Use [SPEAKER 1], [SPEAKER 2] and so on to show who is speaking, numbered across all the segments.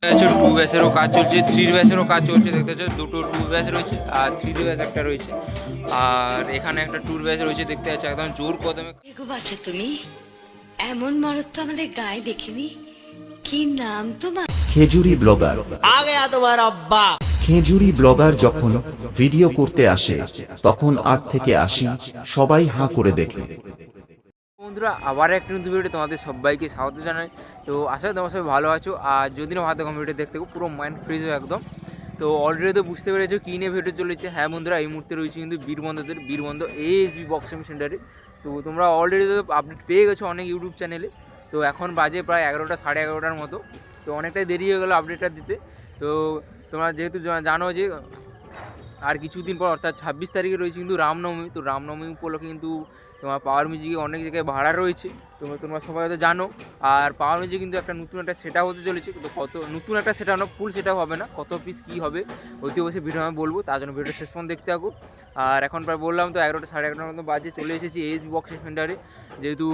[SPEAKER 1] Two ব্যাসেরও কাজ চলছে, three ব্যাসেরও কাজ চলছে। দেখতে পাচ্ছ দুটো টু ব্যাস রয়েছে আর থ্রি ব্যাস একটা রয়েছে। আর এখানে একটা টুর ব্যাস রয়েছে দেখতে পাচ্ছ, একদম জোর কদমে।
[SPEAKER 2] বাচ্চা তুমি এমন মরদ তো আমাদের গায়ে দেখিনি। কি নাম তোমার?
[SPEAKER 3] খেজুরি ব্লগার।
[SPEAKER 4] आ गया तुम्हारा अब्बा।
[SPEAKER 3] খেজুরি ব্লগার যখন ভিডিও করতে আসে তখন 8 থেকে 80 সবাই হাঁ করে দেখে।
[SPEAKER 1] বন্ধুরা, আবার একটা নতুন ভিডিও তোমাদের সবাইকে স্বাগত জানাই। তো আশা করি তোমার সবাই ভালো আছো। আর যদি না ভালো ভিডিও দেখতে পুরো মাইন্ড ফ্রেশ হয় একদম। তো অলরেডি তো বুঝতে পেরেছো কী নিয়ে ভিডিও চলেছে। হ্যাঁ বন্ধুরা, এই মুহূর্তে রয়েছে কিন্তু বীরবন্ধ ASB বক্সিং সেন্টারে। তো তোমরা অলরেডি তো আপডেট পেয়ে গেছো অনেক ইউটিউব চ্যানেলে। তো এখন বাজে প্রায় 11টা, সাড়ে 11টার মতো। তো অনেকটাই দেরি হয়ে গেলো আপডেটটা দিতে। তো তোমরা যেহেতু জানো যে আর কিছুদিন পর অর্থাৎ 26 তারিখে রয়েছে কিন্তু রামনবমী। তো রামনবমী উপলক্ষে কিন্তু তোমার পাওয়ার মিউজিকে অনেক জায়গায় ভাড়া রয়েছে, তোমরা সবাই হয়তো জানো। আর পাওয়ার মিউজিক কিন্তু একটা নতুন একটা সেট হতে চলেছে। তো কত নতুন একটা সেট না, ফুল সেট হবে না, কত পিস কী হবে অতি অবশ্যই ভিডিও আমি বলবো। তার জন্য ভিডিও শেষ পর্যন্ত দেখতে থাকো। আর এখন প্রায় বললাম তো 11টা, সাড়ে 11টার মতো বাজে চলে এসেছি ASB বক্সিং সেন্টারে। যেহেতু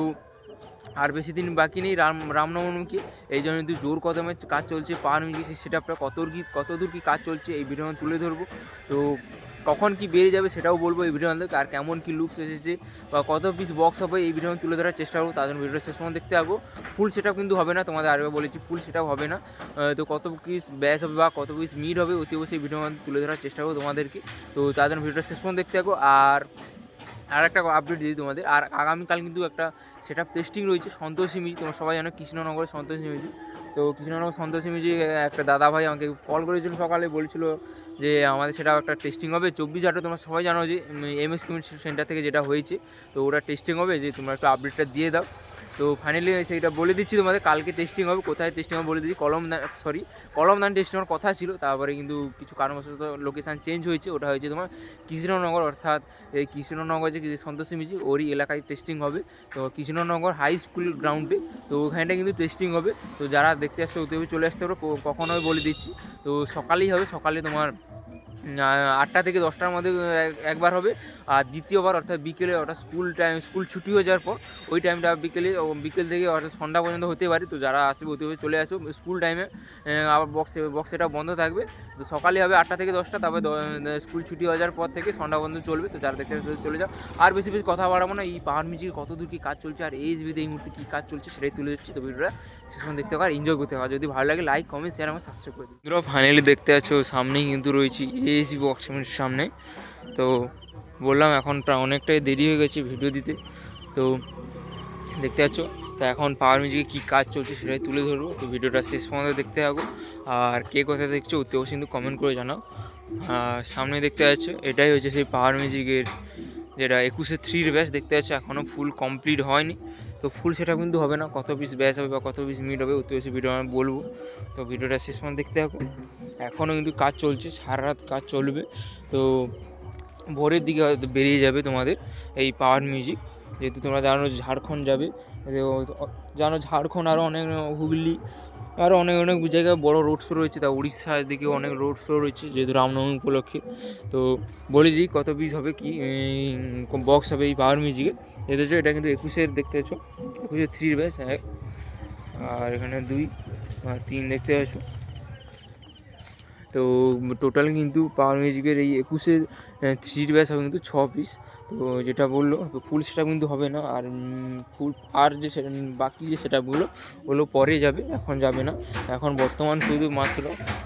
[SPEAKER 1] আর বেশি দিন বাকি নেই রামনবমীকে, এই জন্য কিন্তু জোর কদমে কাজ চলছে পাওয়ার মিউজিক। সেই সেট আপটা কতদূর কী কাজ চলছে এই ভিডিও তুলে ধরবো। তো কখন কি বেরিয়ে যাবে সেটাও বলবো এই ভিডিও মধ্যে। আর কেমন কী লুকস এসেছে বা কত পিস বক্স হবে এই ভিডিও তুলে ধরার চেষ্টা করবো। তার জন্য ভিডিওটা শেষ পর্যন্ত দেখতে পাবো। ফুল সেট আপ কিন্তু হবে না, তোমাদের আরও বলেছি ফুল সেট আপ হবে না। তো কত পিস ব্যাস হবে বা কত পিস মিট হবে অতি অবশ্যই ভিডিও মধ্যে তুলে ধরার চেষ্টা করবো তোমাদেরকে। তো তার জন্য ভিডিওটা শেষ পর্যন্ত দেখতে থাকো। আর একটা আপডেট দিই তোমাদের, আর আগামীকাল কিন্তু একটা সেট আপ টেস্টিং রয়েছে সন্তোষী মিউজিক। তোমরা সবাই জানো কৃষ্ণনগরের সন্তোষী মিউজিক। তো কৃষ্ণনগর সন্তোষী মিউজিক একটা দাদাভাই আমাকে কল করেছিল সকালে, বলছিল যে আমাদের সেটা একটা টেস্টিং হবে 24/8। তোমরা সবাই জানো যে MS কমিউনিটি সেন্টার থেকে যেটা হয়েছে, তো ওটা টেস্টিং হবে, যে তোমরা একটু আপডেটটা দিয়ে দাও। তো ফাইনালি সেইটা বলে দিচ্ছি তোমাদের, কালকে টেস্টিং হবে। কোথায় টেস্টিং হবে বলে দিচ্ছি, কলমদান টেস্টিং হওয়ার কথা ছিল, তারপরে কিন্তু কিছু কারণবশত লোকেশান চেঞ্জ হয়েছে। ওটা হয়েছে তোমার কৃষ্ণনগর, অর্থাৎ এই কৃষ্ণনগর যে সন্তোষী মিউজিক ওরই এলাকায় টেস্টিং হবে। তো কৃষ্ণনগর হাই স্কুল গ্রাউন্ডে, তো ওখানটা কিন্তু টেস্টিং হবে। তো যারা দেখতে আসছে ওতে চলে আসতে পারো, কখন হবে বলে দিচ্ছি। তো সকালেই হবে, সকালে তোমার 8টা থেকে 10টার মধ্যে একবার হবে। আর দ্বিতীয়বার অর্থাৎ বিকেলে, অর্থাৎ স্কুল ছুটি হয়ে যাওয়ার পর ওই টাইমটা বিকেল থেকে অর্থাৎ সন্ধ্যা পর্যন্ত হতে পারে। তো যারা আসবে ওতে চলে আসো স্কুল টাইমে। আবার বক্স এটা বন্ধ থাকবে। তো সকালে হবে 8টা থেকে 10টা, তারপরে স্কুল ছুটি হয়ে যাওয়ার পর থেকে সন্ধ্যা পর্যন্ত চলবে। তো যারা দেখতে চলে যাও। আর বেশি কথা বাড়াবো না, এই পাওয়ার মিউজিকে কত দূর কী কাজ চলছে আর ASBতে এই মুহূর্তে কী কাজ চলছে সেটাই তুলে যাচ্ছি। তো ভিডিওটা সেখানে দেখতে হবে আর এনজয় করতে হবে। যদি ভালো লাগে লাইক, কমেন্ট, শেয়ার, আমার সাবস্ক্রাইব করে দিন। তোমরা ফাইনালি দেখতে পাচ্ছ সামনেই কিন্তু রয়েছি ASB বক্সিংয়ের সামনে। তো বললাম এখন প্রায় অনেকটাই দেরি হয়ে গেছে ভিডিও দিতে। তো দেখতে পাচ্ছ, তো এখন পাওয়ার মিউজিকে কী কাজ চলছে সেটাই তুলে ধরবো। তো ভিডিওটা শেষ পর্যন্ত দেখতে থাকো। আর কে কোথায় দেখছো ওতেও কিন্তু কমেন্ট করে জানাও। আর সামনে দেখতে পাচ্ছ এটাই হচ্ছে সেই পাওয়ার মিউজিকের যেটা 21-এর 3 ব্যাচ দেখতে পাচ্ছ, এখনও ফুল কমপ্লিট হয়নি। তো ফুল সেটা কিন্তু হবে না, কত পিস ব্যাচ হবে বা কত পিস মিট হবে অতি বেশি ভিডিও আমি বলবো। তো ভিডিওটা শেষ পর্যন্ত দেখতে থাকো। এখনও কিন্তু কাজ চলছে, সারা রাত কাজ চলবে। তো ভোরের দিকে হয়তো বেরিয়ে যাবে তোমাদের এই পাওয়ার মিউজিক। যেহেতু তোমরা জানো ঝাড়খণ্ড যাবে, জানো ঝাড়খণ্ড আরও অনেক, হুগলি আরও অনেক জায়গায় বড় রোড শো রয়েছে। তা উড়িষ্যার দিকে অনেক রোড শো রয়েছে যেহেতু রামনবমী উপলক্ষে। তো বলে দিই কত পিস হবে কি বক্স হবে এই পাওয়ার মিউজিকে। দেখতেছো এটা কিন্তু 21-এর দেখতে পাচ্ছ, 21-এর 3 ব্যাচ 1, আর এখানে 2 আর 3 দেখতে পাচ্ছ। তো টোটাল কিন্তু পাওয়ার মিউজিকের এই 21-এর 3 ব্যাচ হবে কিন্তু 6 পিস। তো যেটা বললো ফুল সেটআপ কিন্তু হবে না। আর ফুল আর যে বাকি যে সেটআপগুলো ওগুলো পরে যাবে, এখন যাবে না। এখন বর্তমান শুধুমাত্র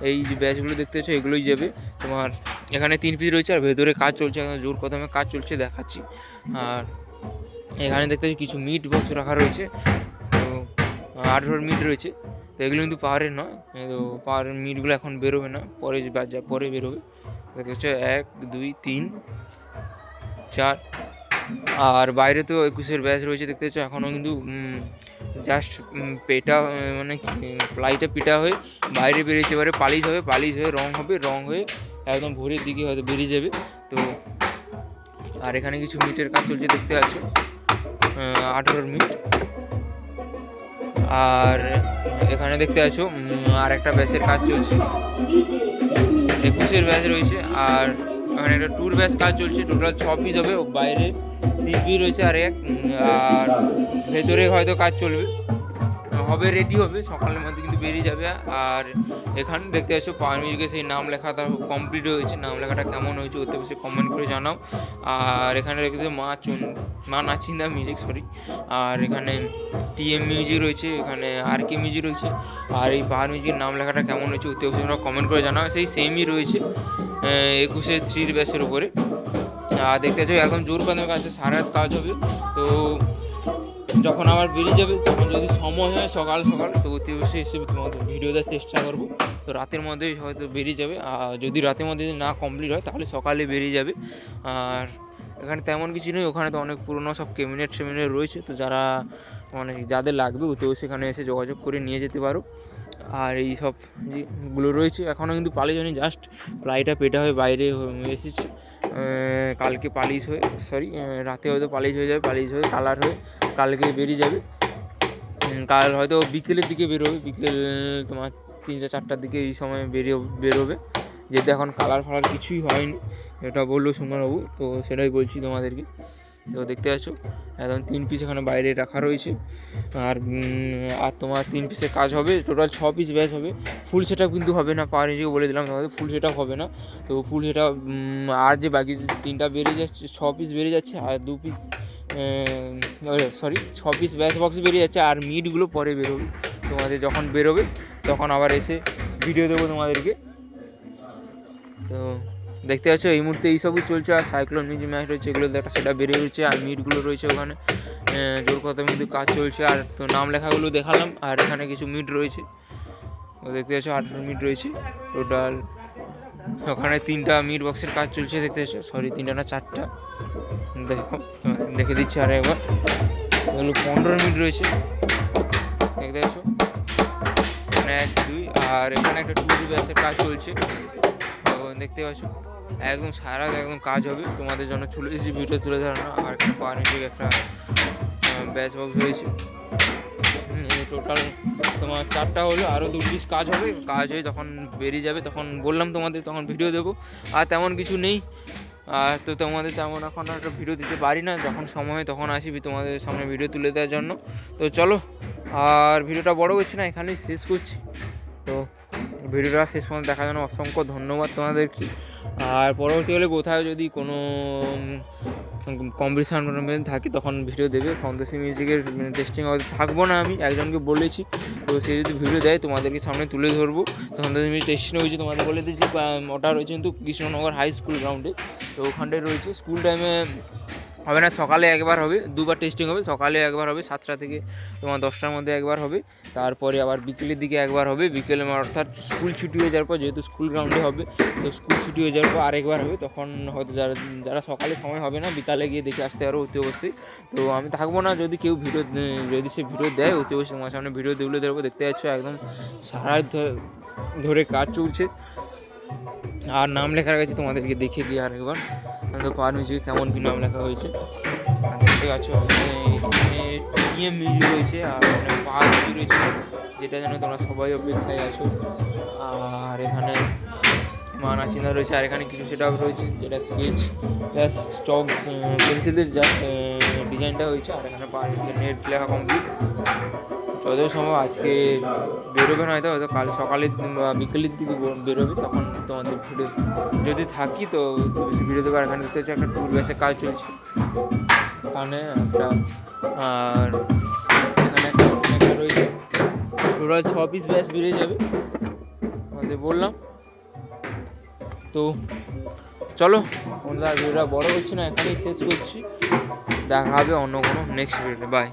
[SPEAKER 1] এই যে ব্যাচগুলো দেখতে পাচ্ছ এগুলোই যাবে। তোমার এখানে 3 পিস রয়েছে আর ভেতরে কাজ চলছে, এখন জোর কদমে কাজ চলছে, দেখাচ্ছি। আর এখানে দেখতে পাচ্ছি কিছু মিট বক্স রাখা রয়েছে। তো 18 মিট রয়েছে। তো এগুলো কিন্তু পাওয়ারের নয়, তো পাওয়ারের মিটগুলো এখন বেরোবে না, পরে বেরোবে। দেখতে হচ্ছে 1, 2, 3, 4। আর বাইরে তো 21-এর ব্যাচ রয়েছে দেখতে পাচ্ছ, এখনও কিন্তু জাস্ট পেটা মানে প্লাইটা পিটা হয়ে বাইরে বেরিয়েছে। এবারে পালিশ হয়ে রং হয়ে একদম ভোরের দিকে হয়তো বেরিয়ে যাবে। তো আর এখানে কিছু মিটের কাজ চলছে দেখতে পাচ্ছ, 18 মিট। আর এখানে দেখতে পাচ্ছ আর একটা ব্যাচের কাজ চলছে, 21-এর ব্যাচ রয়েছে। আর এখানে একটা ট্যুর ব্যাচ কাজ চলছে, টোটাল 6 পিস হবে। বাইরে 3 পিস রয়েছে আর ভেতরে হয়তো কাজ চলবে, হবে, রেডি হবে, সকালের মধ্যে কিন্তু বেরিয়ে যাবে। আর এখানে দেখতে পাচ্ছ পাওয়ার মিউজিকে সেই নাম লেখাটা কমপ্লিট হয়েছে, নাম লেখাটা কেমন হয়েছে অতি বেশি কমেন্ট করে জানাও। আর এখানে রেখেছে মা নাচিন্দা মিউজিক, সরি। আর এখানে টিএম মিউজিক রয়েছে, এখানে আর কে মিউজিক রয়েছে। আর এই পাওয়ার মিউজিকের নাম লেখাটা কেমন হয়েছে অতি অবশ্যই তোমরা কমেন্ট করে জানাও। সেই সেমই রয়েছে 21 3 ব্যাসের উপরে। আর দেখতে পাচ্ছ একদম জোর কদমের কাছে সারা রাত কাজ হবে। তো যখন আবার বেরিয়ে যাবে, তখন যদি সময় হয় সকাল সকাল, তো অতি অবশ্যই এসে তোমাদের ভিডিও দেওয়ার চেষ্টা করবো। তো রাতের মধ্যেই হয়তো বেরিয়ে যাবে, আর যদি রাতের মধ্যে না কমপ্লিট হয় তাহলে সকালে বেরিয়ে যাবে। আর এখানে তেমন কিছু নেই, ওখানে তো অনেক পুরোনো সব ক্যাবিনেট রয়েছে। তো যারা মানে যাদের লাগবে অতি অবশ্যই এখানে এসে যোগাযোগ করে নিয়ে যেতে পারো। আর এই সব যেগুলো রয়েছে এখনও কিন্তু পালিশ হয়নি, জাস্ট প্লাইটা পেটা হয়ে বাইরে এসেছে। কালকে পালিশ হয়ে, সরি রাতে হয়তো পালিশ হয়ে যাবে, পালিশ হয়ে কালার হয়ে কালকে বেরিয়ে যাবে। কাল হয়তো বিকেলের দিকে বেরোবে, বিকেল তোমার 3টা 4টার দিকে এই সময় বেরোবে, যেহেতু এখন কালার ফালার কিছুই হয়নি, এটা বললো সুমনবাবু। তো সেটাই বলছি তোমাদেরকে। তো দেখতে পাচ্ছ একদম 3 পিস এখানে বাইরে রাখা রয়েছে। আর তোমার 3 পিসের কাজ হবে, টোটাল 6 পিস ব্যাচ হবে। ফুল সেট আপ কিন্তু হবে না, পাওয়ার মিউজিকে বলে দিলাম তোমাদের, ফুল সেট আপ হবে না। তো ফুল সেট আপ আর যে বাকি 3টা বেরিয়ে যাচ্ছে, 6 পিস বেরিয়ে যাচ্ছে, আর 2 piece sorry 6 piece batch box বেরিয়ে যাচ্ছে। আর মিটগুলো পরে বেরোবে, তোমাদের যখন বেরোবে তখন আবার এসে ভিডিও দেবো তোমাদেরকে। তো দেখতে পাচ্ছ এই মুহূর্তে এইসবই চলছে। আর সাইক্লোন মিউজিক ম্যাচ রয়েছে, এগুলো দেখা সেটা বেরিয়ে রয়েছে। আর মিটগুলো রয়েছে ওখানে জোর কথা কিন্তু কাজ চলছে। আর তো নাম লেখাগুলো দেখালাম, আর এখানে কিছু মিট রয়েছে। তো দেখতে পাচ্ছ 8 মিট রয়েছে টোটাল। ওখানে 3টা মিট বক্সের কাজ চলছে, দেখতে পাচ্ছ, সরি 3টা না 4টা, দেখো দেখে দিচ্ছি আর একবার। এগুলো 15 মিনিট রয়েছে, দেখতে পাচ্ছ, এখানে 1 2, আর এখানে একটা 2 ব্যাসের কাজ চলছে। তো দেখতে পাচ্ছ একদম সারা একদম কাজ হবে, তোমাদের জন্য চলে এসেছি ভিডিও তুলে ধরানো। আর এখানে পাওয়ার মিউজিক একটা ব্যাস বক্স রয়েছে। টোটাল তোমার 4টা হলো, আরও 2 পিস কাজ হবে, কাজ হয়ে যখন বেরিয়ে যাবে তখন বললাম তোমাদের, তখন ভিডিও দেবো। আর তেমন কিছু নেই। আর তো তোমাদের তেমন এখন একটা ভিডিও দিতে পারি না, যখন সময় হয় তখন আসবি তোমাদের সামনে ভিডিও তুলে দেওয়ার জন্য। তো চলো, আর ভিডিওটা বড় হচ্ছে না, এখানেই শেষ করছি। তো ভিডিওটা শেষ পর্যন্ত দেখার জন্য অসংখ্য ধন্যবাদ তোমাদেরকে। আর পরবর্তীকালে কোথাও যদি কোনো কম্পিটিশান থাকে তখন ভিডিও দেবে। সন্তোষী মিউজিকের টেস্টিং হয়তো থাকবো না, আমি একজনকে বলেছি। তো সে যদি ভিডিও দেয় তোমাদেরকে সামনে তুলে ধরবো। তো সন্তোষী মিউজিক টেস্টিং হয়েছে, তোমাদের বলে দিচ্ছি ওটা রয়েছে কিন্তু কৃষ্ণনগর হাই স্কুল গ্রাউন্ডে। তো ওখানটায় রয়েছে, স্কুল টাইমে হবে না, সকালে একবার হবে, 2বার টেস্টিং হবে। সকালে একবার হবে 7টা থেকে তোমার 10টার মধ্যে একবার হবে, তারপরে আবার বিকেলের দিকে একবার হবে। বিকেলে অর্থাৎ স্কুল ছুটি হয়ে যাওয়ার পর, যেহেতু স্কুল গ্রাউন্ডে হবে, তো স্কুল ছুটি হয়ে যাওয়ার পর আরেকবার হবে। তখন হয়তো যারা সকালে সময় হবে না, বিকালে গিয়ে দেখে আসতে পারো অতি অবশ্যই। তো আমি থাকবো না, যদি কেউ যদি সে ভিডিও দেয় অতি অবশ্যই তোমার সামনে ভিডিও তুলে ধরবো। দেখতে পাচ্ছ একদম সারা ধরে কাজ চলছে। আর নাম লেখা গেছে, তোমাদেরকে দেখিয়ে দিই আর একবার পাওয়ার মিউজিকে কেমন কী নাম লেখা হয়েছে। দেখতে পাচ্ছ এখানে টিএম মিউজিক রয়েছে, আর এখানে পাওয়ার মিউজিক রয়েছে, যেটা যেন তোমরা সবাই অপেক্ষায় আছো। আর এখানে মা নাচিন্দা রয়েছে, আর এখানে কিছু সেট আপ রয়েছে, যেটা স্কেচ প্লাস স্টক পেন্সিলের যা ডিজাইনটা হয়েছে। আর এখানে পাওয়ার মিউজিকের নেট লেখা কমপ্লিট। যত সম্ভব আজকে বেরোবে না, হয়তো কাল সকালে বিকেলের দিকে বেরোবে, তখন তোমাদের ভিডিও যদি থাকি তো বেশি ভিডিও দেবো। আর এখানে দেখতে হচ্ছে একটা 2 ব্যাসের কাজ চলছে এখানে একটা। আর এখানে একটা রয়েছে, টোটাল 6 পিস ব্যাস বেরিয়ে যাবে তোমাদের বললাম। তো চলো বন্ধুরা, ভিডিওটা বড় হচ্ছে না, এখানেই শেষ করছি। দেখা হবে অন্য কোনো নেক্সট ভিডিওতে। বাই।